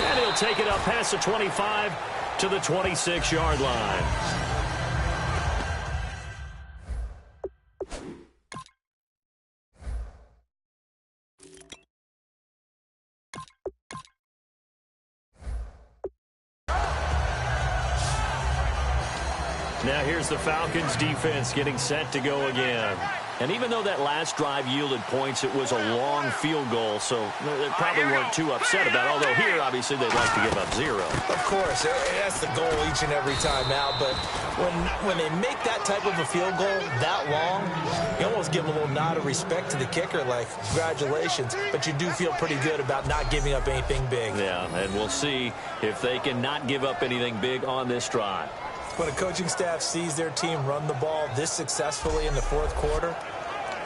And he'll take it up past the 25 to the 26-yard line. Now here's the Falcons defense getting set to go again. And even though that last drive yielded points, it was a long field goal, so they probably weren't too upset about it. Although here, obviously, they'd like to give up 0. Of course, that's the goal each and every time out. But when they make that type of a field goal that long, you almost give them a little nod of respect to the kicker, like, congratulations. But you do feel pretty good about not giving up anything big. Yeah, and we'll see if they can not give up anything big on this drive. When a coaching staff sees their team run the ball this successfully in the 4th quarter,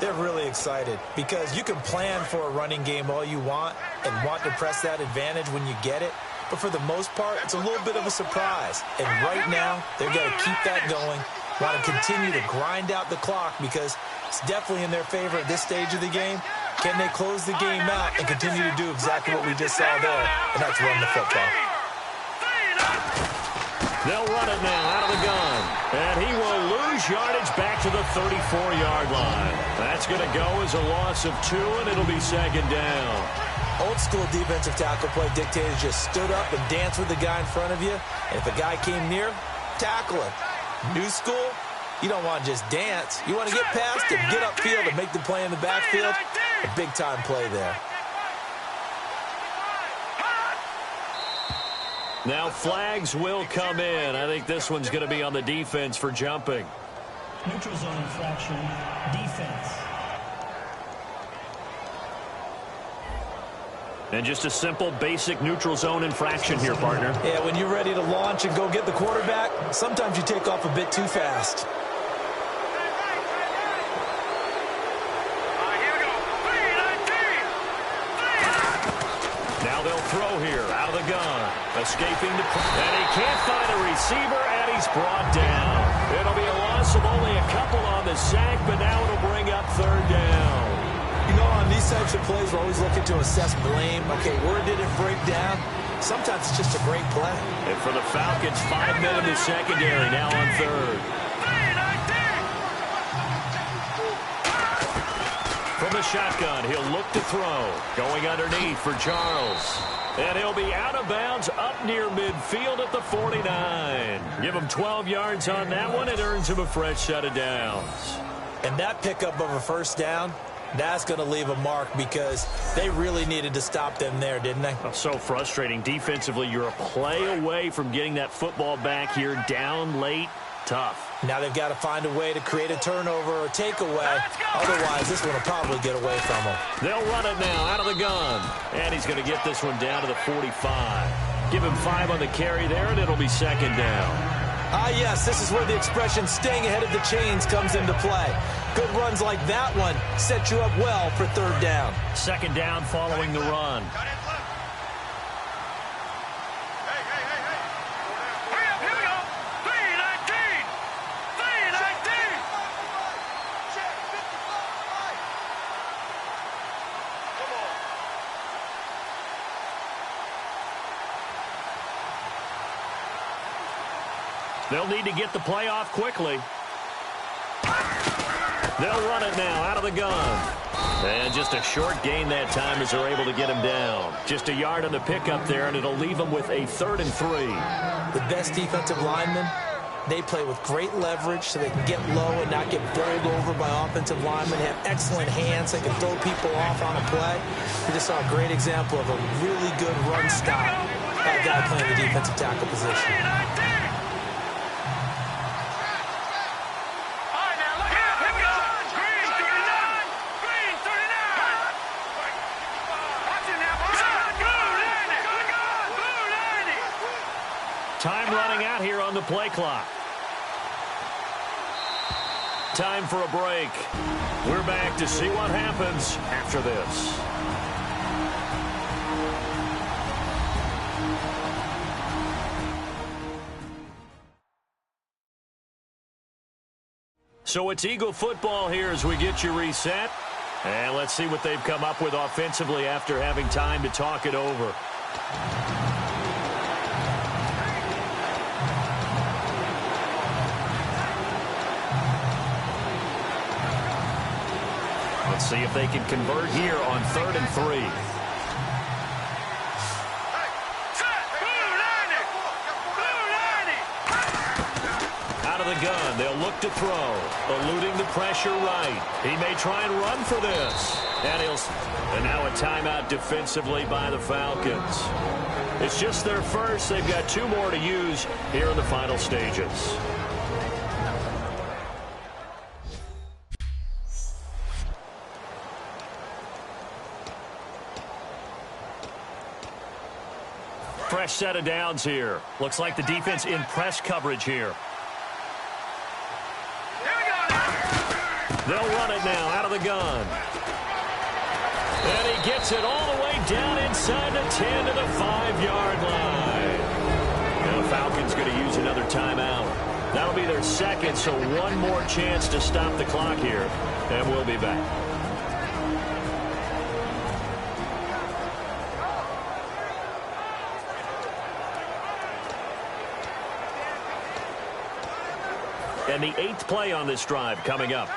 they're really excited because you can plan for a running game all you want and want to press that advantage when you get it. But for the most part, it's a little bit of a surprise. And right now, they've got to keep that going, want to continue to grind out the clock because it's definitely in their favor at this stage of the game. Can they close the game out and continue to do exactly what we just saw there? And that's run the football. They'll run it now out of the gun. And he will lose yardage back to the 34-yard line. That's going to go as a loss of 2, and it'll be 2nd down. Old school defensive tackle play dictated just stood up and danced with the guy in front of you. And if a guy came near, tackle him. New school, you don't want to just dance. You want to get past him, get upfield, and make the play in the backfield. A big-time play there. Now flags will come in. I think this one's going to be on the defense for jumping. Neutral zone infraction, defense. And just a simple, basic neutral zone infraction here, partner. Yeah, when you're ready to launch and go get the quarterback, sometimes you take off a bit too fast. Now they'll throw here, out of the gun. Escaping the... And he can't find a receiver, and he's brought down. It'll be a loss of only a couple on the sack, but now it'll bring up 3rd down. You know, on these types of plays, we're always looking to assess blame. Okay, where did it break down? Sometimes it's just a great play. And for the Falcons, 5 men in the secondary now on third. From the shotgun, he'll look to throw. Going underneath for Charles. And he'll be out of bounds up near midfield at the 49. Give him 12 yards on that one. It earns him a fresh set of downs. And that pickup of a first down, that's going to leave a mark because they really needed to stop them there, didn't they? Oh, so frustrating. Defensively, you're a play away from getting that football back here down late. Tough. Now they've got to find a way to create a turnover or takeaway. Otherwise, this one will probably get away from them. They'll run it now out of the gun. And he's going to get this one down to the 45. Give him 5 on the carry there, and it'll be second down. Ah, yes, this is where the expression staying ahead of the chains comes into play. Good runs like that one set you up well for third down. Second down following the run. They'll need to get the play off quickly. They'll run it now out of the gun. And just a short gain that time as they're able to get him down. Just a yard on the pickup there, and it'll leave them with a 3rd and 3. The best defensive linemen, they play with great leverage so they can get low and not get bowled over by offensive linemen. Have excellent hands. They can throw people off on a play. We just saw a great example of a really good run stop. That guy playing the defensive tackle position. Time running out here on the play clock. Time for a break. We're back to see what happens after this. So it's Eagle football here as we get you reset. And let's see what they've come up with offensively after having time to talk it over. Let's see if they can convert here on 3rd and 3. Out of the gun, they'll look to throw. Eluding the pressure right. He may try and run for this. And now a timeout defensively by the Falcons. It's just their first. They've got 2 more to use here in the final stages. Fresh set of downs here. Looks like the defense in press coverage here. They'll run it now out of the gun. And he gets it all the way down inside the 10 to the 5-yard line. Now the Falcons going to use another timeout. That'll be their second, so one more chance to stop the clock here. And we'll be back. And the 8th play on this drive coming up.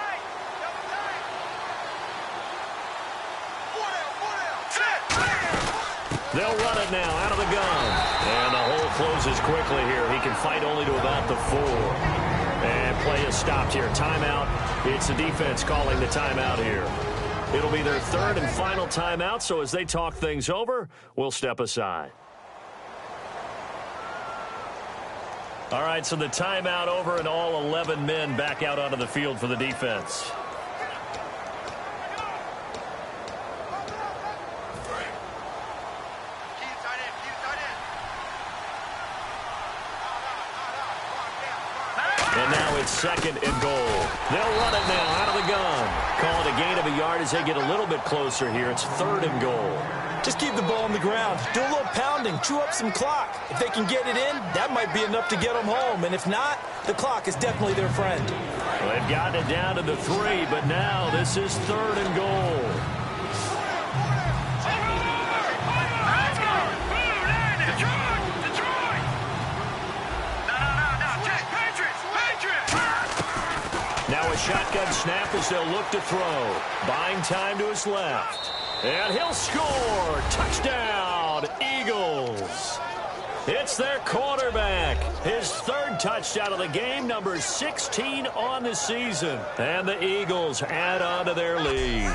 They'll run it now out of the gun. And the hole closes quickly here. He can fight only to about the 4. And play is stopped here. Timeout. It's the defense calling the timeout here. It'll be their 3rd and final timeout, so as they talk things over, we'll step aside. All right, so the timeout over and all 11 men back out onto the field for the defense. And now it's 2nd and goal. They'll run it now out of the gun. Call it a gain of a yard as they get a little bit closer here. It's 3rd and goal. Just keep the ball on the ground. Do a little pounding. Chew up some clock. If they can get it in, that might be enough to get them home. And if not, the clock is definitely their friend. Well, they've gotten it down to the 3, but now this is 3rd and goal. Now a shotgun snap as they'll look to throw. Buying time to his left. And he'll score. Touchdown, Eagles. It's their quarterback. His third touchdown of the game, number 16 on the season. And the Eagles add on to their lead.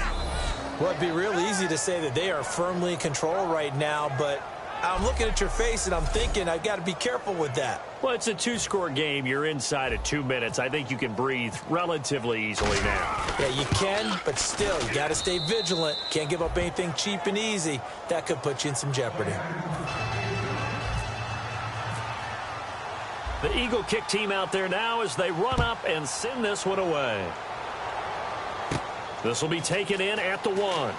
Well, it'd be real easy to say that they are firmly in control right now, but I'm looking at your face and I'm thinking I've got to be careful with that. Well, it's a two-score game. You're inside of 2 minutes. I think you can breathe relatively easily now. Yeah, you can, but still, you got to stay vigilant. Can't give up anything cheap and easy. That could put you in some jeopardy. The Eagle kick team out there now as they run up and send this one away. This will be taken in at the 1.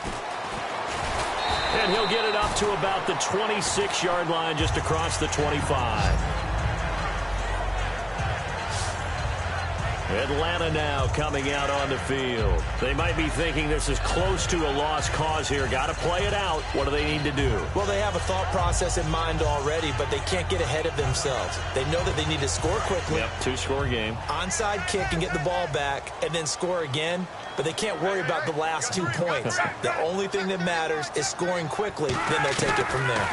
And he'll get it up to about the 26-yard line just across the 25. Atlanta now coming out on the field. They might be thinking this is close to a lost cause here. Got to play it out. What do they need to do? Well, they have a thought process in mind already, but they can't get ahead of themselves. They know that they need to score quickly. Yep, two-score game. Onside kick and get the ball back and then score again, but they can't worry about the last 2 points. The only thing that matters is scoring quickly, then they'll take it from there.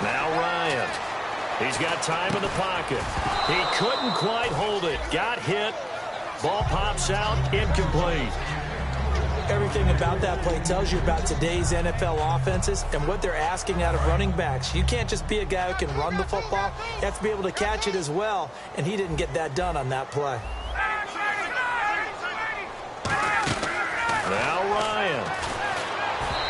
Now Ryan. He's got time in the pocket. He couldn't quite hold it. Got hit. Ball pops out. Incomplete. Everything about that play tells you about today's NFL offenses and what they're asking out of running backs. You can't just be a guy who can run the football. You have to be able to catch it as well, and he didn't get that done on that play. Now Ryan.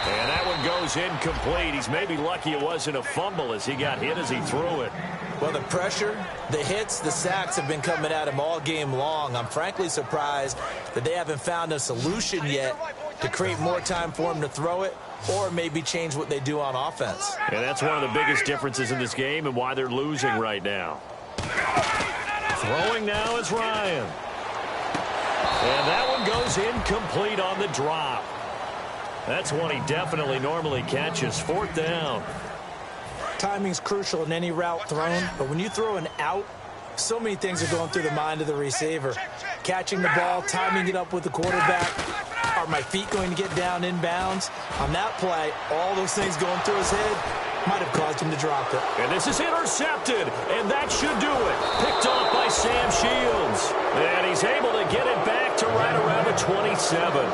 And that one goes incomplete. He's maybe lucky it wasn't a fumble as he got hit as he threw it. Well, the pressure, the hits, the sacks have been coming at him all game long. I'm frankly surprised that they haven't found a solution yet to create more time for him to throw it or maybe change what they do on offense. And that's one of the biggest differences in this game and why they're losing right now. Throwing now is Ryan. And that one goes incomplete on the drop. That's one he definitely normally catches. 4th down. Timing's crucial in any route thrown, but when you throw an out, so many things are going through the mind of the receiver. Catching the ball, timing it up with the quarterback. Are my feet going to get down inbounds? On that play, all those things going through his head might have caused him to drop it. And this is intercepted, and that should do it. Picked off by Sam Shields. And he's able to get it back to right around the 27.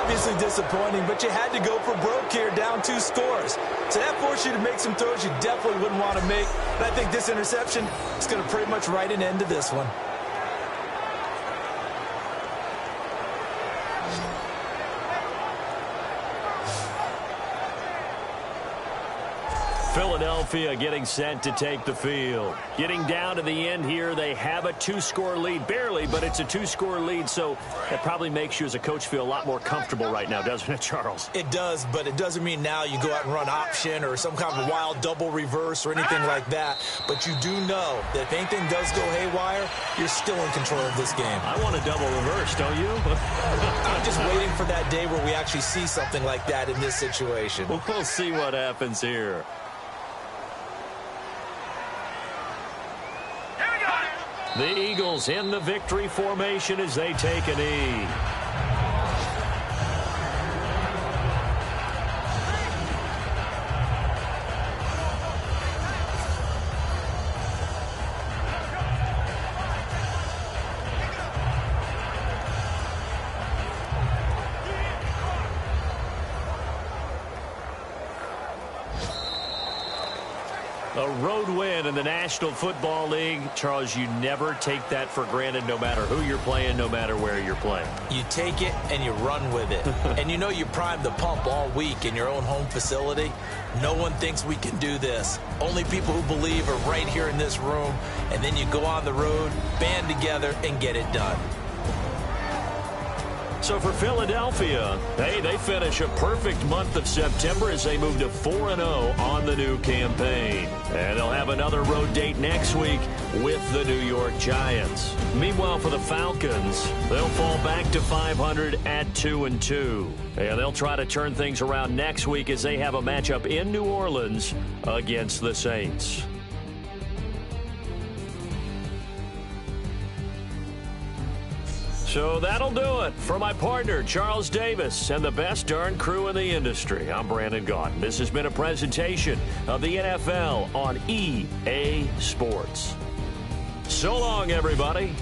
Obviously disappointing, but you had to go for broke here, down 2 scores. So that forced you to make some throws you definitely wouldn't want to make. And I think this interception is going to pretty much write an end to this one. Philadelphia getting set to take the field. Getting down to the end here, they have a 2-score lead. Barely, but it's a 2-score lead, so that probably makes you as a coach feel a lot more comfortable right now, doesn't it, Charles? It does, but it doesn't mean now you go out and run option or some kind of wild double reverse or anything like that. But you do know that if anything does go haywire, you're still in control of this game. I want a double reverse, don't you? I'm just waiting for that day where we actually see something like that in this situation. We'll see what happens here. The Eagles in the victory formation as they take a knee. A road win in the National Football League. Charles, you never take that for granted no matter who you're playing, no matter where you're playing. You take it and you run with it. And you know you primed the pump all week in your own home facility. No one thinks we can do this. Only people who believe are right here in this room. And then you go on the road, band together, and get it done. So for Philadelphia, hey, they finish a perfect month of September as they move to 4-0 on the new campaign. And they'll have another road date next week with the New York Giants. Meanwhile, for the Falcons, they'll fall back to 500 at 2-2. And they'll try to turn things around next week as they have a matchup in New Orleans against the Saints. So that'll do it. For my partner, Charles Davis, and the best darn crew in the industry, I'm Brandon Gaudin. This has been a presentation of the NFL on EA Sports. So long, everybody.